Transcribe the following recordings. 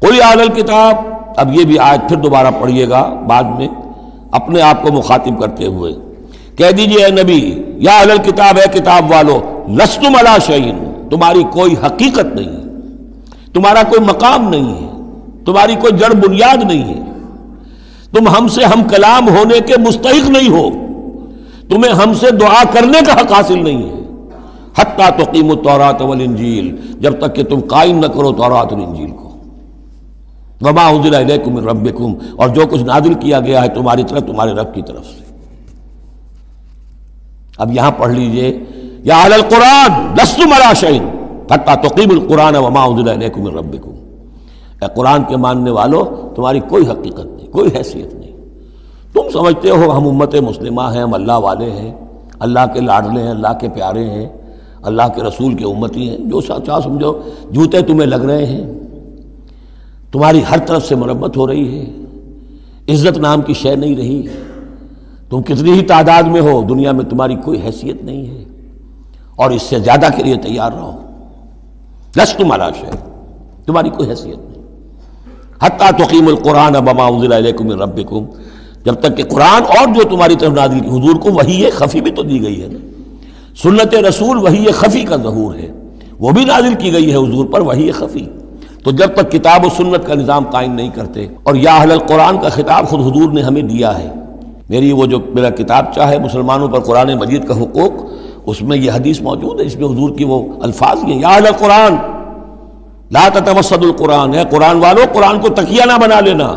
قل یا اہل الکتاب، اب یہ بھی آیت پھر دوبارہ پڑھیے گا بعد میں اپنے آپ کو مخاطب کرتے ہوئے، کہہ دیجئے اے نبی، یا اہل الکتاب، اے کتاب والو، لستم علی شیء، تمہاری کوئی حقیقت نہیں ہے، تمہارا کوئی مقام نہیں ہے، تمہاری کوئی جڑ بنیاد نہیں ہے، تم ہم سے ہم کلام ہونے کے مستحق نہیں ہو، تمہیں ہم سے دعا کرنے کا حق حاصل نہیں ہے، حتیٰ تقیموا التوراۃ والانجیل، جب تک کہ تم قائم نہ کرو تورات اور انجیل کو، وما انزل الیکم من ربکم، اور جو کچھ نازل کیا گیا ہے تمہاری طرف تمہارے رب کی طرف سے۔ اب یہاں پڑھ لیجئے، یا اہل القرآن لستم علی شیء حتیٰ تقیموا القرآن وما انزل الیکم من ربکم، اے قرآن کے ماننے والو، تمہاری کوئی حقیقت نہیں، کوئی حیثیت نہیں، تم سمجھتے ہو ہم امت مسلمہ ہیں، ہم اللہ والے ہیں، اللہ کے لاڈلے ہیں، اللہ کے پیارے ہیں، اللہ کے رسول کے امتی ہیں، جو چاہو سمجھو، جوتے تمہیں لگ رہے ہیں، تمہاری ہر طرف سے مرمت ہو رہی ہے، عزت نام کی شے نہیں رہی، تم کتنی ہی تعداد میں ہو، دنیا میں تمہاری کوئی حیثیت نہیں ہے، اور اس سے زیادہ کے لیے تیار رہو، لستم علی شیء، تمہاری کوئی حیثیت نہیں، حتیٰ تقیموا القرآن وما انزل الیکم من ربکم، جب تک کہ قرآن اور جو تمہاری طرف نازل کی، حضور کو وحی خفی بھی تو دی گئی ہے نا، سنت رسول وحی خفی کا ظہور ہے، وہ بھی نازل کی گئی ہے حضور پر وحی خفی، تو جب تک کتاب و سنت کا نظام قائم نہیں کرتے، اور یا اہل القرآن کا خطاب خود حضور نے ہمیں دیا ہے، میرا کتاب چاہے مسلمانوں پر قرآن مجید کا حقوق، اس میں یہ حدیث موجود ہے، اس میں حضور کی وہ الفاظ ہیں، یا اہل القرآن لا تتوسدوا القرآن، ہے قرآن والو، قرآن کو تکیہ نہ بنا لینا،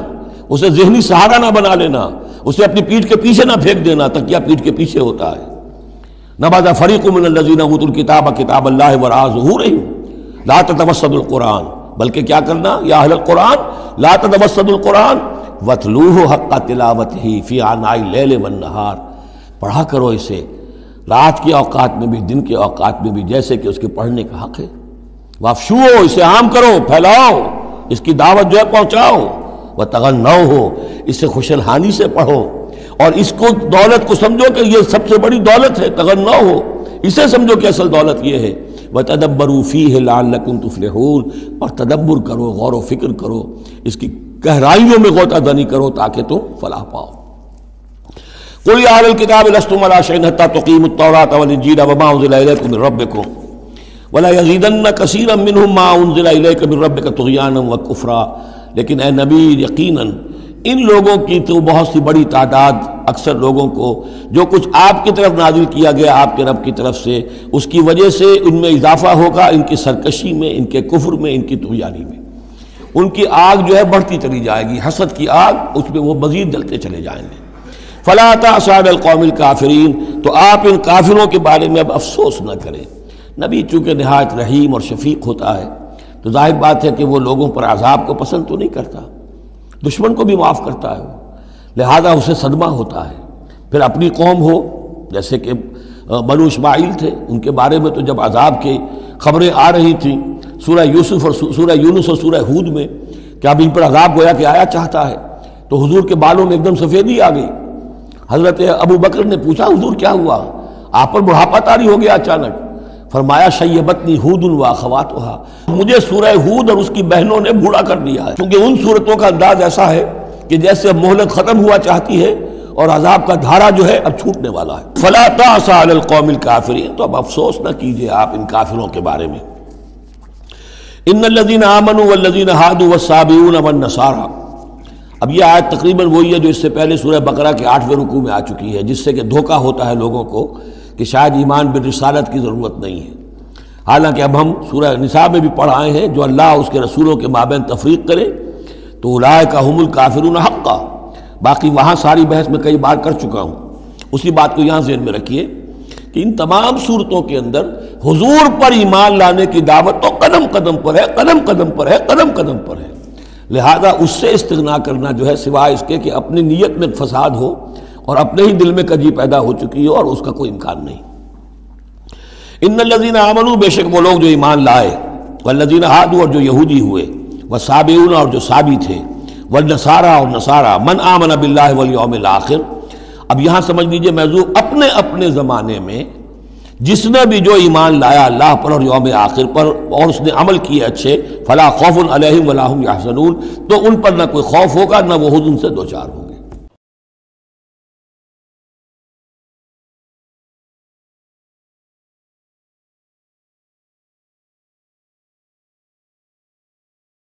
اسے ذہنی سہارا نہ بنا لینا، اسے اپنی پیٹھ کے پیچھے نہ پھینک دینا، تکیہ پیٹھ کے پیچھے ہوتا ہے، نبذ فریق من الذین اوتوا الکتاب کتاب اللہ وراء ظہورہم لا تتوسدوا القرآن، بلکہ کیا کرنا، یا اہل القرآن لا تتوسدوا القرآن واتلوہ حق تلاوتہ فی آناء اللیل والنہار، پڑھا کرو اسے رات کے اوقات میں بھی، دن کے اوقات میں بھی، جیسے کہ اس کے پڑھنے کا حق ہے، وافشوہ، اسے عام کرو، پھیلاؤ، اس کی دعوت جو ہے پہنچاؤ، وتغنوہ، اسے خوش الحانی سے پڑھو، اور اس کو دولت کو سمجھو کہ یہ سب سے بڑی دولت ہے، تغنوہ، اسے سمجھو کہ اصل دولت یہ ہے، وتدبروا فیہ لعلکم تفلحون، اور تدبر کرو، غور و فکر کرو، اس کی گہرائیوں میں غوطہ زنی کرو تاکہ تم فلاح پاؤ۔ قل یا اہل الکتاب لستم علی شیء حتی تقیموا التوراۃ والانجیل وما انزل الیکم من ربکم ولا یزیدن کثیرا منہم ما انزل الیک من ربک طغیانا وکفرا، لیکن اے نبی یقیناً ان لوگوں کی تو بہت سی بڑی تعداد، اکثر لوگوں کو جو کچھ آپ کی طرف نازل کیا گیا آپ کے رب کی طرف سے، اس کی وجہ سے ان میں اضافہ ہوگا، ان کی سرکشی میں، ان کے کفر میں، ان کی طغیانی میں، ان کی آگ جو ہے بڑھتی چلی جائے گی، حسد کی آگ، اس میں وہ مزید جلتے چلے جائیں گے۔ فلا تأس علی القوم الکافرین، تو آپ ان کافروں کے بارے میں اب افسوس نہ کریں۔ نبی چونکہ نہایت رحیم اور شفیق ہوتا ہے تو ظاہر بات ہے کہ وہ لوگوں پر عذاب کو پسند تو نہیں کرتا، دشمن کو بھی معاف کرتا ہے، لہذا اسے صدمہ ہوتا ہے۔ پھر اپنی قوم ہو، جیسے کہ بنو اسماعیل تھے، ان کے بارے میں تو جب عذاب کی خبریں آ رہی تھیں سورہ یوسف اور سورہ یونس اور سورہ ہود میں کہ اب ان پر عذاب گویا کہ آیا چاہتا ہے، تو حضور کے بالوں میں ایک دم سفیدی آ گئی۔ حضرت ابو بکر نے پوچھا حضور کیا ہوا، آپ پر بڑھاپا طاری ہو گیا اچانک؟ فرمایا شیبتنی ہود و اخواتھا، مجھے سورہ ہود اور اس کی بہنوں نے بوڑھا کر دیا ہے، کیونکہ ان صورتوں کا انداز ایسا ہے کہ جیسے اب مہلت ختم ہوا چاہتی ہے اور عذاب کا دھارا جو ہے اب چھوٹنے والا ہے۔ فلا تأس علی القوم الکافرین، تو اب افسوس نہ کیجئے آپ ان کافروں کے بارے میں۔ ان الذین آمنوا والذین ہادوا والصابئون والنصارى، اب یہ آیت تقریباً وہی ہے جو اس سے پہلے سورہ بقرہ کے 8ویں رکوع میں آ چکی ہے، جس سے کہ دھوکہ ہوتا ہے لوگوں کو کہ شاید ایمان بالرسالت کی ضرورت نہیں ہے، حالانکہ اب ہم سورہ نساء میں بھی پڑھ آئے ہیں جو اللہ اس کے رسولوں کے مابین تفریق کرے تو اولئک هم الکافرون حقا، باقی وہاں ساری بحث میں کئی بار کر چکا ہوں، اسی بات کو یہاں ذہن میں رکھیے کہ ان تمام صورتوں کے اندر حضور پر ایمان لانے کی دعوت تو قدم قدم پر ہے، قدم قدم پر ہے، قدم قدم پر ہے، لہذا اس سے استغنا کرنا جو ہے سوائے اس کے کہ اپنی نیت میں فساد ہو اور اپنے ہی دل میں کجی پیدا ہو چکی ہو، اور اس کا کوئی امکان نہیں۔ ان الذین آمنوا، بے شک وہ لوگ جو ایمان لائے، والذین ہادوا، اور جو یہودی ہوئے، والصابئون، اور جو صابی تھے، والنصارى، اور نصارى، من آمن باللہ والیوم الآخر۔ اب یہاں سمجھ لیجئے موضوع اپنے اپنے زمانے میں جس نے بھی جو ایمان لایا اللہ پر اور یوم آخر پر اور اس نے عمل کیے اچھے، فلا خوف علیہم ولا هم یحزنون، تو ان پر نہ کوئی خوف ہوگا نہ وہ حزن سے دوچار ہوں گے۔